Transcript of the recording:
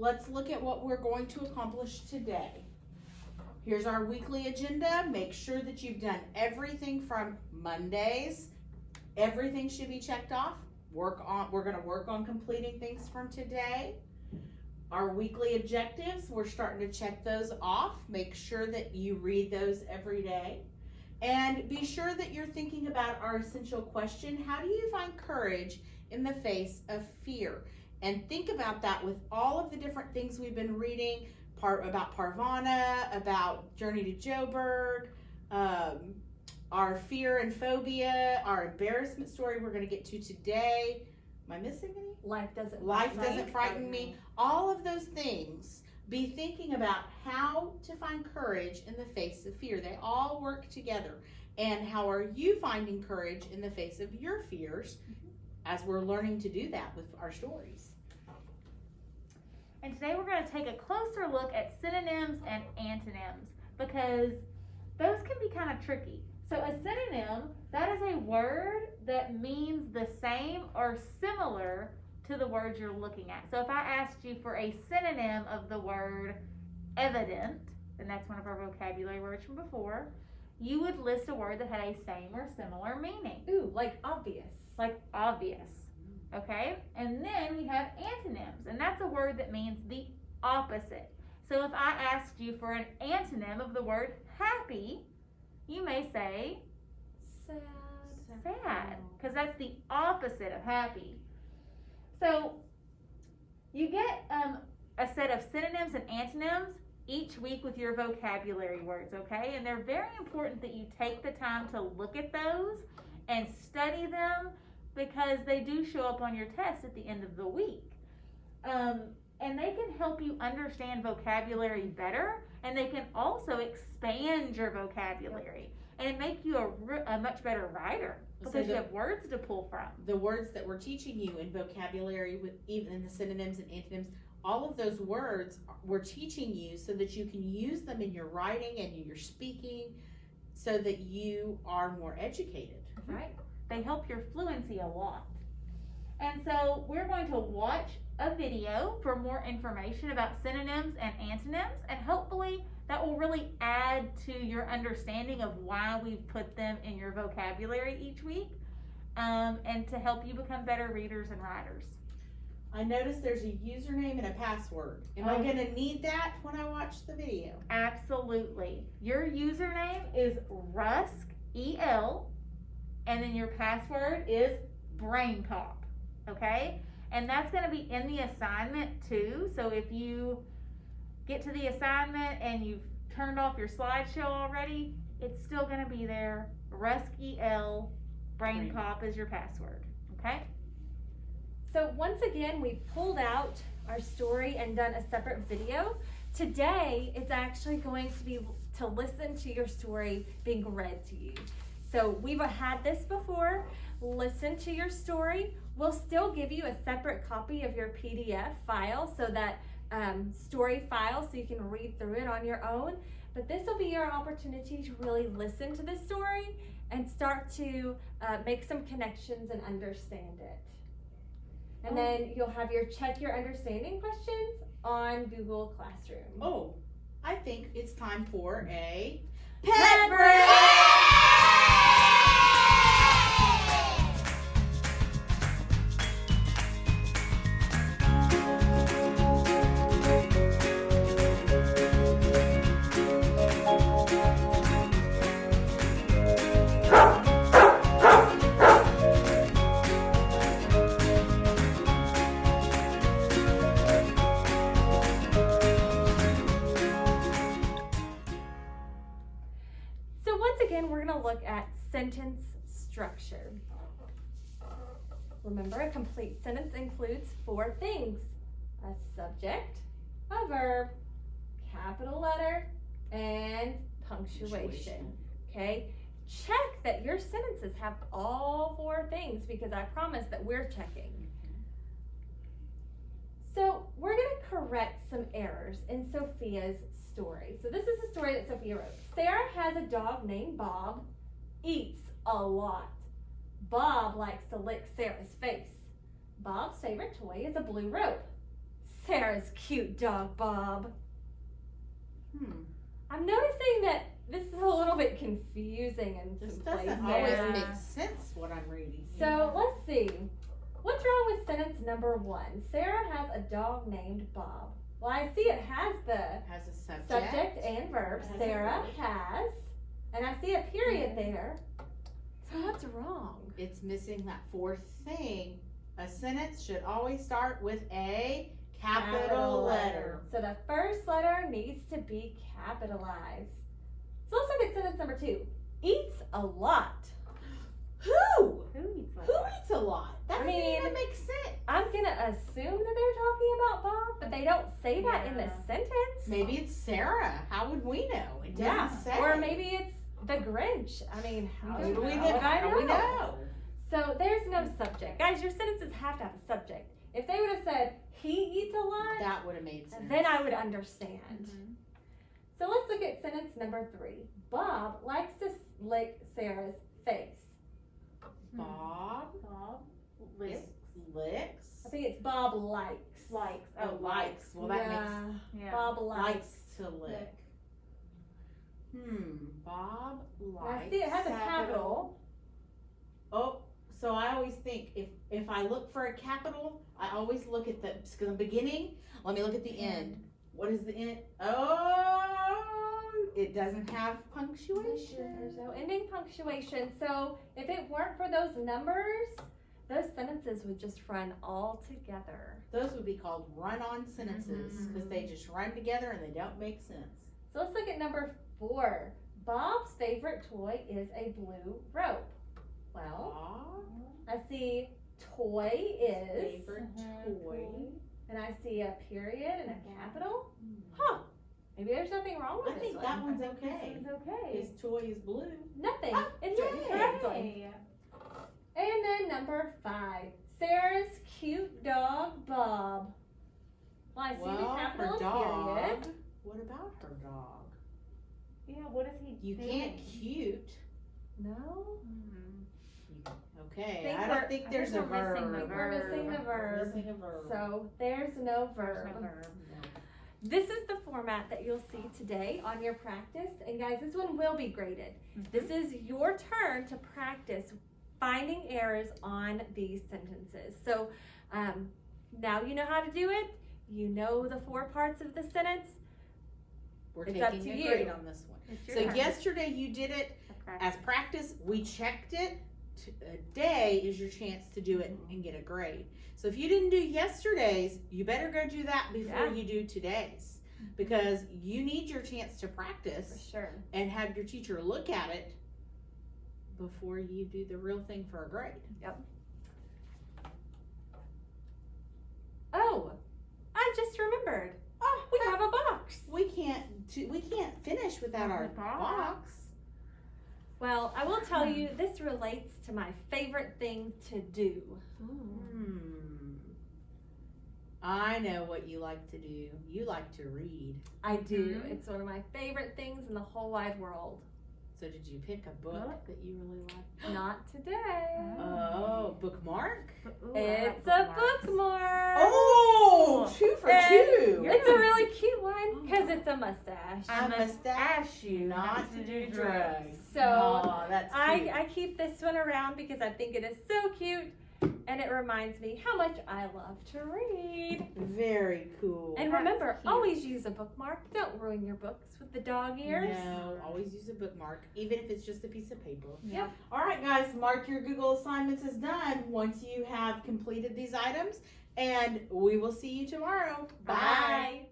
let's look at what we're going to accomplish today. Here's our weekly agenda. Make sure that you've done everything from Mondays. Everything should be checked off. We're going to work on completing things from today. Our weekly objectives, we're starting to check those off. Make sure that you read those every day. And be sure that you're thinking about our essential question: how do you find courage in the face of fear? And think about that with all of the different things we've been reading about Parvana, about Journey to Joburg, our fear and phobia, our embarrassment story we're going to get to today. Am I missing any? Life doesn't frighten me. All of those things. Be thinking about how to find courage in the face of fear. They all work together. And how are you finding courage in the face of your fears as we're learning to do that with our stories? And today we're going to take a closer look at synonyms and antonyms, because those can be kind of tricky. So a synonym, that is a word that means the same or similar to the word you're looking at. So if I asked you for a synonym of the word evident, and that's one of our vocabulary words from before, you would list a word that had a same or similar meaning. Ooh, like obvious. Like obvious. Okay? And then we have antonyms, and that's a word that means the opposite. So if I asked you for an antonym of the word happy, you may say sad, because that's the opposite of happy. So you get a set of synonyms and antonyms each week with your vocabulary words, okay? And they're very important that you take the time to look at those and study them, because they do show up on your test at the end of the week. And they can help you understand vocabulary better, and they can also expand your vocabulary and make you a much better writer, because you have words to pull from. The words that we're teaching you in vocabulary, with even in the synonyms and antonyms, all of those words we're teaching you so that you can use them in your writing and in your speaking, so that you are more educated. Right? They help your fluency a lot. And so we're going to watch a video for more information about synonyms and antonyms, and hopefully that will really add to your understanding of why we've put them in your vocabulary each week, and to help you become better readers and writers. I noticed there's a username and a password. Am I going to need that when I watch the video? Absolutely. Your username is Rusk, E-L, and then your password is BrainPop, okay? And that's going to be in the assignment too. So if you get to the assignment and you've turned off your slideshow already, it's still going to be there. Rusk, E-L, BrainPop is your password, okay? So once again, we pulled out our story and done a separate video. Today, it's actually going to be to listen to your story being read to you. So we've had this before. Listen to your story. We'll still give you a separate copy of your PDF file, so that story file, so you can read through it on your own. But this will be your opportunity to really listen to the story and start to make some connections and understand it. And then you'll have your check your understanding questions on Google Classroom. Oh, I think it's time for a Pet break! We're going to look at sentence structure. Remember, a complete sentence includes 4 things: a subject, a verb, capital letter, and punctuation. Okay? Check that your sentences have all 4 things, because I promise that we're checking. So we're going to correct some errors in Sophia's story. So this is the story that Sophia wrote. Sarah has a dog named Bob, eats a lot. Bob likes to lick Sarah's face. Bob's favorite toy is a blue rope. Sarah's cute dog, Bob. I'm noticing that this is a little bit confusing in This some doesn't places. always Yeah. make sense what I'm reading. So let's see. What's wrong with sentence number 1? Sarah has a dog named Bob. Well, I see it has the Has a subject. subject and verb. Has a Sarah verb. has. And I see a period there. So what's wrong? It's missing that fourth thing. A sentence should always start with a capital letter. So the first letter needs to be capitalized. So let's look at sentence number 2. Eats a lot. Who? Who eats like Who that? eats a lot? That I doesn't mean, even make sense. I'm gonna assume that they're talking about Bob, but they don't say that in the Yeah. sentence. Maybe it's Sarah. How would we know? It doesn't Yeah. say. Or maybe it's the Grinch. I mean, how How do do we know? would I How do we know? know? So there's no subject. Guys, your sentences have to have a subject. If they would have said, he eats a lot, That would have made sense. then I would understand. Mhm. So let's look at sentence number 3. Bob likes to lick Sarah's face. Bob Bob licks. I think it's Bob likes. likes. Oh, likes. Well, that makes Yeah. Bob likes. likes to lick. Bob And likes. I see it has a capital. Oh, so I always think if I look for a capital, I always look at the beginning. Let me look at the end. What is the end? Oh, it doesn't have punctuation. There's no ending punctuation. So if it weren't for those numbers, those sentences would just run all together. Those would be called run-on sentences because they just run together and they don't make sense. So let's look at number 4. Bob's favorite toy is a blue rope. Well, Bob, I see toy is, favorite toy. and I see a period and a capital. Huh. Maybe there's nothing wrong with I this think one. that one's This okay. is okay. His toy is blue. Nothing. Oh, It's written yay. correctly. Yay. And then number 5. Sarah's cute dog, Bob. Well, I see the Well, capital her and dog. period. What about her dog? Yeah, what is he You doing? can't cute. No? Okay, Think I we're- don't think I there's think a we're missing the verb. We're missing the verb. Missing a verb. So there's no There's no verb. verb. This is the format that you'll see today on your practice. And guys, this one will be graded. This is your turn to practice finding errors on these sentences. So now you know how to do it. You know the 4 parts of the sentence. We're It's up taking to a you. grade on this one. It's your So turn. yesterday you did it Okay. as practice. We checked it. Today is your chance to do it and get a grade. So if you didn't do yesterday's, you better go do that before Yeah. you do today's, because you need your chance to For practice sure. and have your teacher look at it before you do the real thing for a grade. Oh, I just remembered. Oh, We have a box. we can't finish without our box. Well, I will tell you, this relates to my favorite thing to do. I know what you like to do. You like to read. I do. Mhm. It's one of my favorite things in the whole wide world. So did you pick a book that you really like? Not today. Oh, bookmark? Ooh, I It's like a bookmark. Oh, 2 for And 2. It's a really cute one because it's a mustache. I I must ask you not to do drugs. So Oh, that's cute. I keep this one around because I think it is so cute and it reminds me how much I love to read. Very cool. And That's remember, cute. always use a bookmark. Don't ruin your books with the dog ears. No, always use a bookmark, even if it's just a piece of paper. Yep. All right, guys, mark your Google assignments as done once you have completed these items, and we will see you tomorrow. Bye.